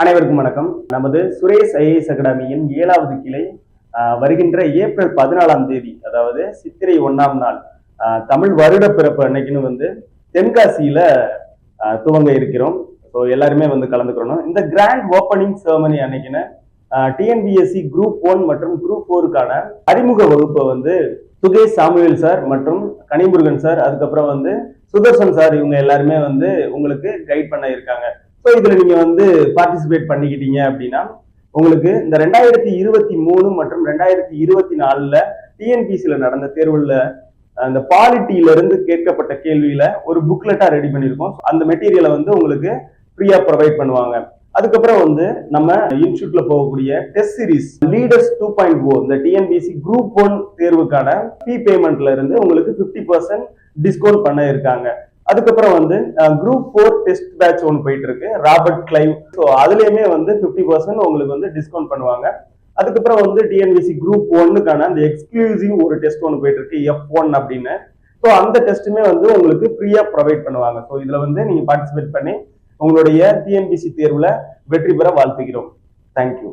அனைவருக்கும் வணக்கம். நமது சுரேஷ் ஐஏஎஸ் அகாடமியின் 7வது கிளை வருகின்ற ஏப்ரல் 14ஆம் தேதி, அதாவது சித்திரை 1ஆம் நாள், தமிழ் வருட பிறப்பு அன்னைக்குன்னு தென்காசியில துவங்க இருக்கிறோம். ஸோ எல்லாருமே கலந்துக்கணும். இந்த கிராண்ட் ஓப்பனிங் செரமனி அன்னைக்குன்னு டிஎன்பிஎஸ்சி குரூப் 1 மற்றும் குரூப் 4க்கான அறிமுக வகுப்பை சுகேஷ் சாமுவேல் சார் மற்றும் கனிமுருகன் சார், அதுக்கப்புறம் சுதர்சன் சார், இவங்க எல்லாருமே உங்களுக்கு கைட் பண்ண இருக்காங்க. ஸோ இதுல நீங்க பார்ட்டிசிபேட் பண்ணிக்கிட்டீங்க அப்படின்னா உங்களுக்கு இந்த 2023 மற்றும் 2024 டிஎன்பிசியில நடந்த தேர்வுல அந்த பாலிட்டியில இருந்து கேட்கப்பட்ட கேள்வியில ஒரு புக்லெட்டா ரெடி பண்ணியிருக்கோம். அந்த மெட்டீரியலை உங்களுக்கு ஃப்ரீயா ப்ரொவைட் பண்ணுவாங்க. அதுக்கப்புறம் நம்ம இன்ஸ்டியூட்ல போகக்கூடிய டெஸ்ட் சீரிஸ் லீடர்ஸ் 2.0 இந்த டிஎன்பிசி குரூப் 1 தேர்வுக்கான ஃபீ பேமெண்ட்ல இருந்து உங்களுக்கு 50% டிஸ்கவுண்ட் பண்ண இருக்காங்க. அதுக்கப்புறம் குரூப் 4 டெஸ்ட் பேட்ச் ஒன்று போயிட்டு இருக்கு, ராபர்ட் கிளைவ். ஸோ அதுலயுமே 50% உங்களுக்கு டிஸ்கவுண்ட் பண்ணுவாங்க. அதுக்கப்புறம் டிஎன்பிசி குரூப் 1க்கான அந்த எக்ஸ்க்ளூசிவ் ஒரு டெஸ்ட் ஒன்று போயிட்டு இருக்கு, F1 அப்படின்னு. ஸோ அந்த டெஸ்ட்டுமே உங்களுக்கு ஃப்ரீயா ப்ரொவைட் பண்ணுவாங்க. ஸோ இதுல நீங்க பார்ட்டிசிபேட் பண்ணி உங்களுடைய டிஎன்பிசி தேர்வுல வெற்றி பெற வாழ்த்துகிறோம். தேங்க்யூ.